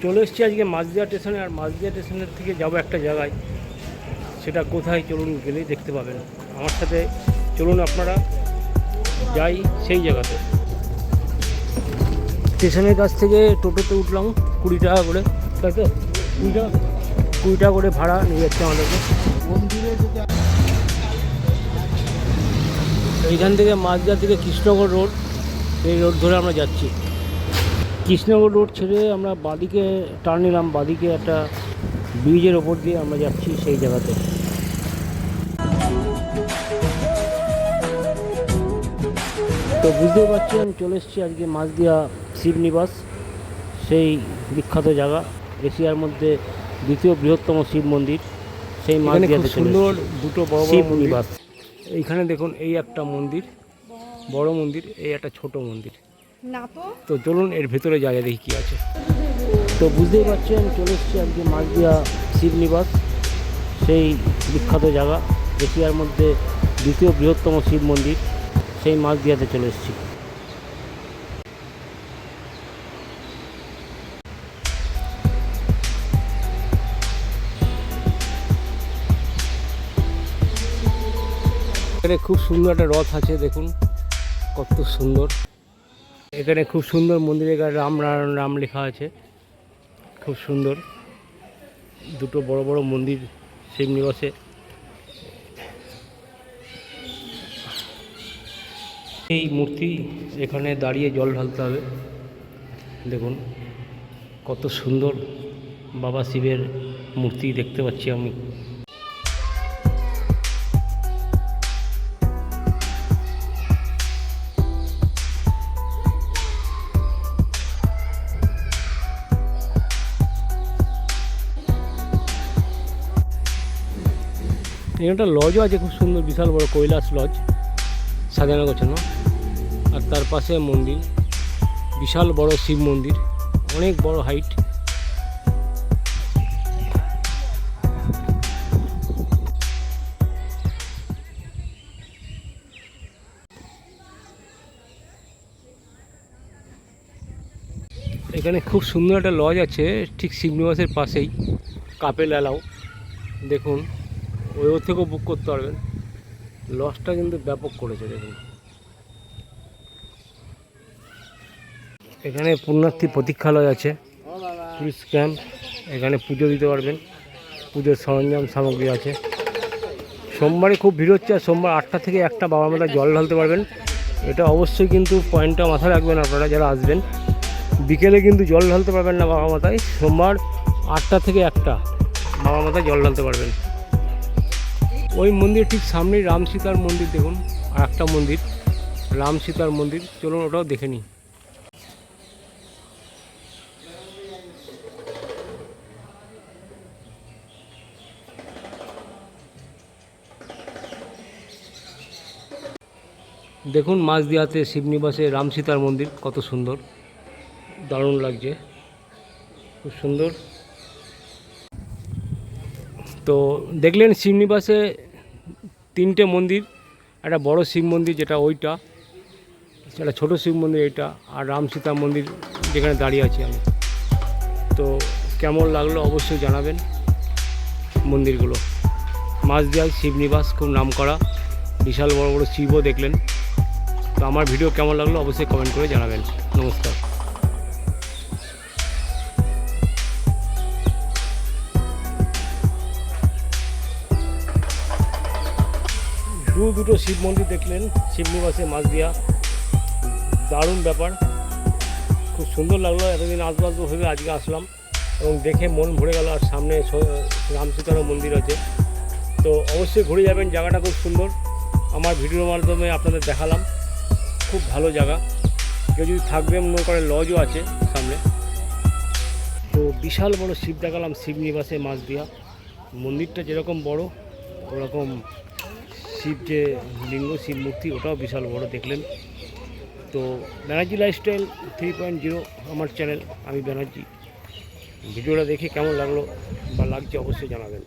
চলে এসেছি আজকে মাঝদিয়া স্টেশনে। আর মাঝদিয়া স্টেশনের থেকে যাবো একটা জায়গায়, সেটা কোথায় চলুন গেলেই দেখতে পাবেন। আমার সাথে চলুন আপনারা যাই সেই জায়গাতে। স্টেশনের কাছ থেকে টোটোতে উঠলাম 20 টাকা করে, তাই তো 20 টাকা করে ভাড়া নিয়ে যাচ্ছে আমাদেরকে। এইখান থেকে মাঝদিয়া থেকে কৃষ্ণনগর রোড, এই রোড ধরে আমরা যাচ্ছি। কৃষ্ণনগর রোড ছেড়ে আমরা বাঁদিকে টার্ন নিলাম, বাঁদিকে একটা ব্রিজের ওপর দিয়ে আমরা যাচ্ছি সেই জায়গাতে। তো বুঝতেই পারছি আমি চলে এসেছি আজকে মাঝদিয়া শিবনিবাস, সেই বিখ্যাত জায়গা, এশিয়ার মধ্যে দ্বিতীয় বৃহত্তম শিব মন্দির, সেই মাঝদিয়াতে সুন্দর দুটো বড় শিবনিবাস। এইখানে দেখুন, এই একটা মন্দির, বড় মন্দির, এই একটা ছোট মন্দির। তো চলুন এর ভেতরে যাই, দেখি কী আছে। তো বুঝতেই পারছেন চলে এসেছি আজকে মাঝদিয়া শিবনিবাস, সেই বিখ্যাত জায়গা, এশিয়ার মধ্যে দ্বিতীয় বৃহত্তম শিব মন্দির, সেই মাঝদিয়াতে চলে এসেছি। এখানে খুব সুন্দর একটা রথ আছে, দেখুন কত সুন্দর। এখানে খুব সুন্দর মন্দিরে রাম রাম লেখা আছে, খুব সুন্দর। দুটো বড় বড় মন্দির শিবনিবাসে। এই মূর্তি, এখানে দাঁড়িয়ে জল ঢালতে হবে। দেখুন কত সুন্দর বাবা শিবের মূর্তি দেখতে পাচ্ছি আমি। এখানে একটা লজও আছে খুব সুন্দর, বিশাল বড় কৈলাস লজ, সাজানো গোছানো। আর তার পাশে মন্দির, বিশাল বড় শিব মন্দির, অনেক বড় হাইট। এখানে খুব সুন্দর একটা লজ আছে ঠিক শিবনিবাসের পাশেই, কাপেল অ্যালাউ। দেখুন ওর থেকেও বুক করতে পারবেন। লজটা কিন্তু ব্যাপক করেছে দেখুন। এখানে পুণ্যার্থী প্রতীক্ষালয় আছে, টুরিস্ট ক্যাম্প, এখানে পুজো দিতে পারবেন, পুজোর সরঞ্জাম সামগ্রী আছে। সোমবারে খুব ভিড় হচ্ছে, আর সোমবার 8টা থেকে 1টা বাবার মাথায় জল ঢালতে পারবেন। এটা অবশ্যই কিন্তু পয়েন্টটা মাথায় রাখবেন আপনারা যারা আসবেন। বিকেলে কিন্তু জল ঢালতে পারবেন না বাবার মাথায়, সোমবার 8টা থেকে 1টা বাবার মাথায় জল ঢালতে পারবেন। ওই মন্দির ঠিক সামনেই রাম সীতার মন্দির, দেখুন আর একটা মন্দির রাম সীতার মন্দির, চলুন ওটাও দেখে নিই। দেখুন মাঝদিয়াতে শিবনিবাসে রাম সীতার মন্দির কত সুন্দর, দারুণ লাগছে, খুব সুন্দর। তো দেখলেন শিবনিবাসে 3টে মন্দির, একটা বড় শিব মন্দির যেটা ওইটা, একটা ছোটো শিব মন্দির এইটা, আর রাম সীতা মন্দির যেখানে দাঁড়িয়ে আছি আমি। তো কেমন লাগলো অবশ্যই জানাবেন মন্দিরগুলো। মাঝদিয়ায় শিবনিবাস খুব নামকরা, বিশাল বড় বড় শিবও দেখলেন। তো আমার ভিডিও কেমন লাগলো অবশ্যই কমেন্ট করে জানাবেন। নমস্কার। দুটো শিব মন্দির দেখলেন শিবনিবাসে মাঝদিয়া, দারুণ ব্যাপার, খুব সুন্দর লাগলো। এতদিন আসবো ভেবে আজকে আসলাম এবং দেখে মন ভরে গেল। আর সামনে রাম সীতার মন্দির আছে, তো অবশ্যই ঘুরে যাবেন, জায়গাটা খুব সুন্দর। আমার ভিডিওর মাধ্যমে আপনাদের দেখালাম, খুব ভালো জায়গা। কেউ যদি থাকবেন মনে করেন, লজও আছে সামনে। তো বিশাল বড় শিব দেখালাম শিবনিবাসে মাঝদিয়া। মন্দিরটা যেরকম বড়, ওরকম শিব যে লিঙ্গ, শিব মূর্তি, ওটাও বিশাল বড় দেখলেন। তো ব্যানার্জি লাইফস্টাইল 3.0 আমার চ্যানেল, আমি ব্যানার্জি। ভিডিওটা দেখে কেমন লাগলো বা লাগছে অবশ্যই জানাবেন।